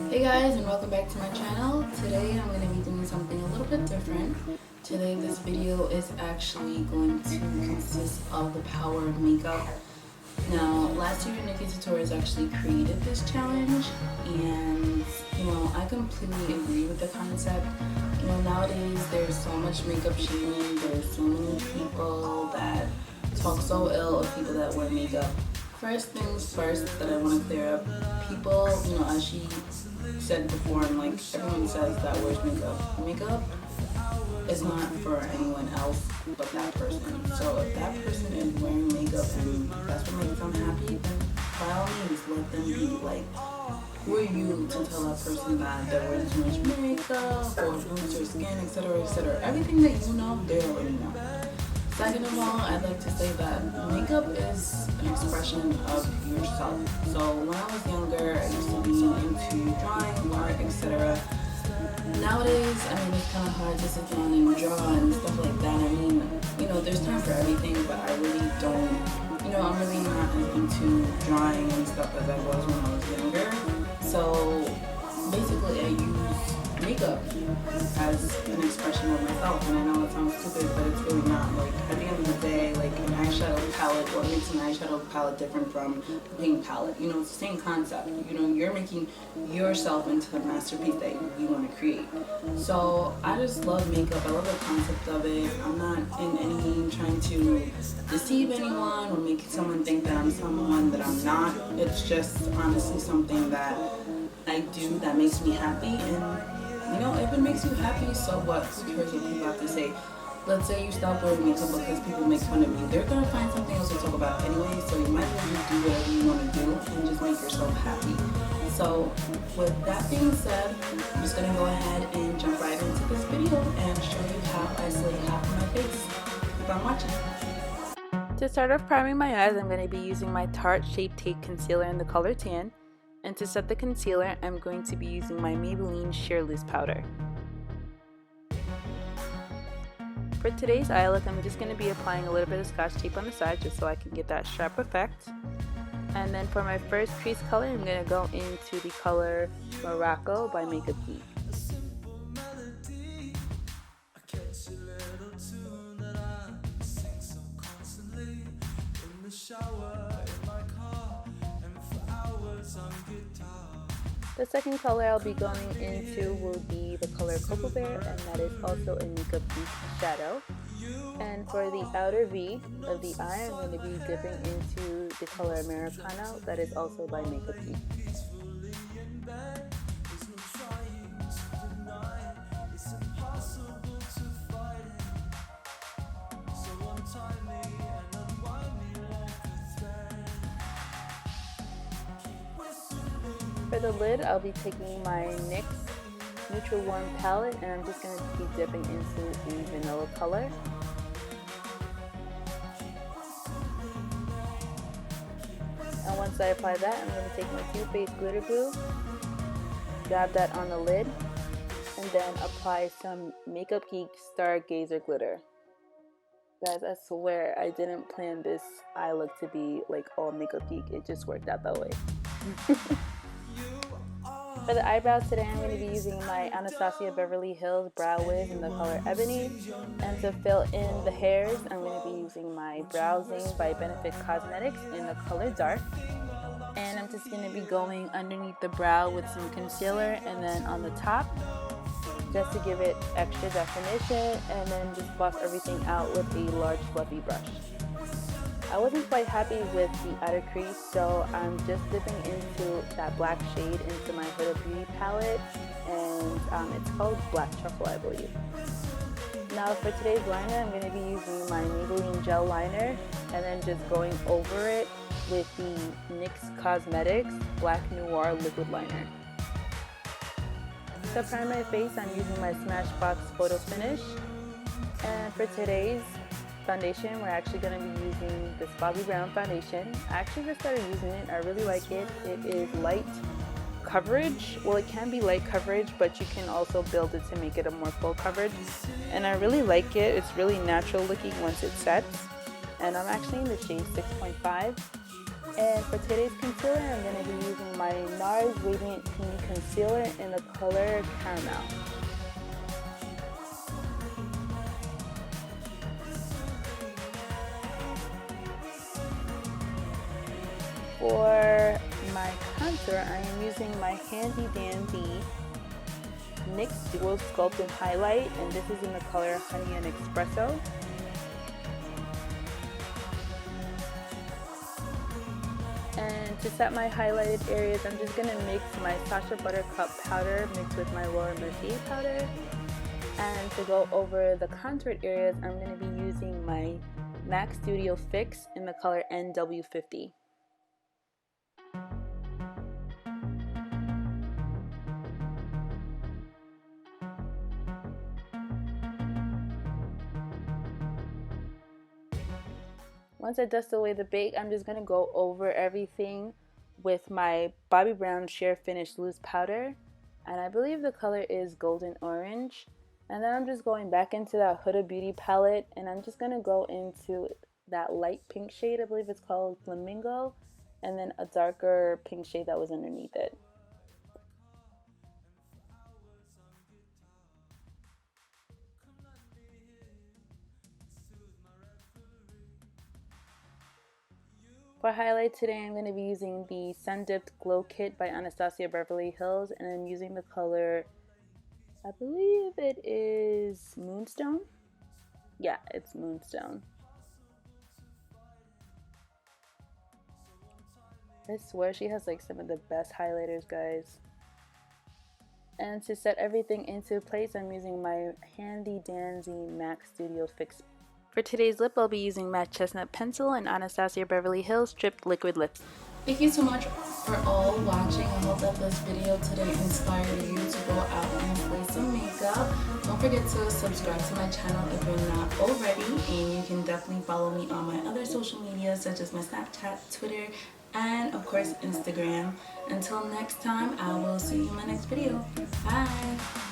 Hey guys, and welcome back to my channel. Today I'm going to be doing something a little bit different. Today this video is actually going to consist of the power of makeup. Now, last year Nikki Tutorials actually created this challenge, and I completely agree with the concept. Nowadays there's so much makeup shaming, there's so many people that talk so ill of people that wear makeup. First things first that I want to clear up, people, as she said before, and like everyone says that wears makeup, makeup is not for anyone else but that person. So if that person is wearing makeup and that's what makes them happy, then by all means let them be. Like, who are you to tell that person that they're wearing too much makeup or ruins their skin, etc., etc.? Everything that you know, they already know. Second of all, I'd like to say that makeup is an expression of yourself. So when I was younger, I used to be into drawing, art, etc. Nowadays, it's kind of hard to sit down and draw and stuff like that. There's time for everything, but I really don't, I'm really not as into drawing and stuff as I was when I was younger. So basically, I use makeup as an expression of myself, and I know it sounds stupid, but it's really not. Like, at the end of the day, like an eyeshadow palette, what makes an eyeshadow palette different from a paint palette? It's the same concept. You're making yourself into the masterpiece that you want to create. So I just love makeup. I love the concept of it. I'm not in any trying to deceive anyone or make someone think that I'm someone that I'm not. It's just honestly something that I do that makes me happy, and if it makes you happy, so what? Who cares what people have to say? Let's say you stop wearing makeup because people make fun of you. They're gonna find something else to talk about anyway, so you might as well just do whatever you want to do and just make yourself happy. So with that being said, I'm just gonna go ahead and jump right into this video and show you how I slay half of my face. Keep on watching. To start off priming my eyes, I'm going to be using my Tarte Shape Tape Concealer in the color Tan. And to set the concealer, I'm going to be using my Maybelline Sheer Loose Powder. For today's eye look, I'm just going to be applying a little bit of Scotch tape on the side just so I can get that sharp effect. And then for my first crease color, I'm going to go into the color Morocco by Makeup Geek. The second color I'll be going into will be the color Cocoa Bear, and that is also a Makeup Geek shadow. And for the outer V of the eye, I'm going to be dipping into the color Americano, that is also by Makeup Geek. For the lid, I'll be taking my NYX Neutral Warm palette, and I'm just going to be dipping into the vanilla color. And once I apply that, I'm going to take my Too Faced Glitter Glue, dab that on the lid, and then apply some Makeup Geek Stargazer glitter. Guys, I swear I didn't plan this eye look to be like all Makeup Geek. It just worked out that way. For the eyebrows today, I'm going to be using my Anastasia Beverly Hills Brow Wiz in the color Ebony. And to fill in the hairs, I'm going to be using my Brow Zing by Benefit Cosmetics in the color Dark. And I'm just going to be going underneath the brow with some concealer, and then on the top, just to give it extra definition, and then just buff everything out with a large fluffy brush. I wasn't quite happy with the outer crease, so I'm just dipping into that black shade into my Huda Beauty palette, and it's called Black Truffle, I believe. Now for today's liner, I'm going to be using my Maybelline Gel Liner, and then just going over it with the NYX Cosmetics Black Noir Liquid Liner. To prime my face, I'm using my Smashbox Photo Finish, and for today's foundation, we're actually going to be using this Bobbi Brown foundation. I actually just started using it. I really like it. It is light coverage. Well, it can be light coverage, but you can also build it to make it a more full coverage. And I really like it. It's really natural looking once it sets. And I'm actually in the shade 6.5. And for today's concealer, I'm going to be using my NARS Radiant Pink Concealer in the color Caramel. For my contour, I am using my Handy Dandy NYX Duo Sculpt and Highlight, and this is in the color Honey and Espresso. And to set my highlighted areas, I'm just going to mix my Sacha Buttercup powder mixed with my Laura Mercier powder. And to go over the contoured areas, I'm going to be using my MAC Studio Fix in the color NW50. Once I dust away the bake, I'm just going to go over everything with my Bobbi Brown Sheer Finish Loose Powder. And I believe the color is Golden Orange. And then I'm just going back into that Huda Beauty palette, and I'm just going to go into that light pink shade, I believe it's called Flamingo, and then a darker pink shade that was underneath it. For highlight today, I'm going to be using the Sun Dipped Glow Kit by Anastasia Beverly Hills, and I'm using the color, I believe it is Moonstone. Yeah, it's Moonstone. I swear she has like some of the best highlighters, guys. And to set everything into place, I'm using my Handy Dandy MAC Studio Fix. For today's lip, I'll be using Matte Chestnut Pencil and Anastasia Beverly Hills Stripped Liquid Lips. Thank you so much for all watching. I hope that this video today inspired you to go out and apply some makeup. Don't forget to subscribe to my channel if you're not already, and you can definitely follow me on my other social media such as my Snapchat, Twitter, and of course Instagram. Until next time, I will see you in my next video. Bye!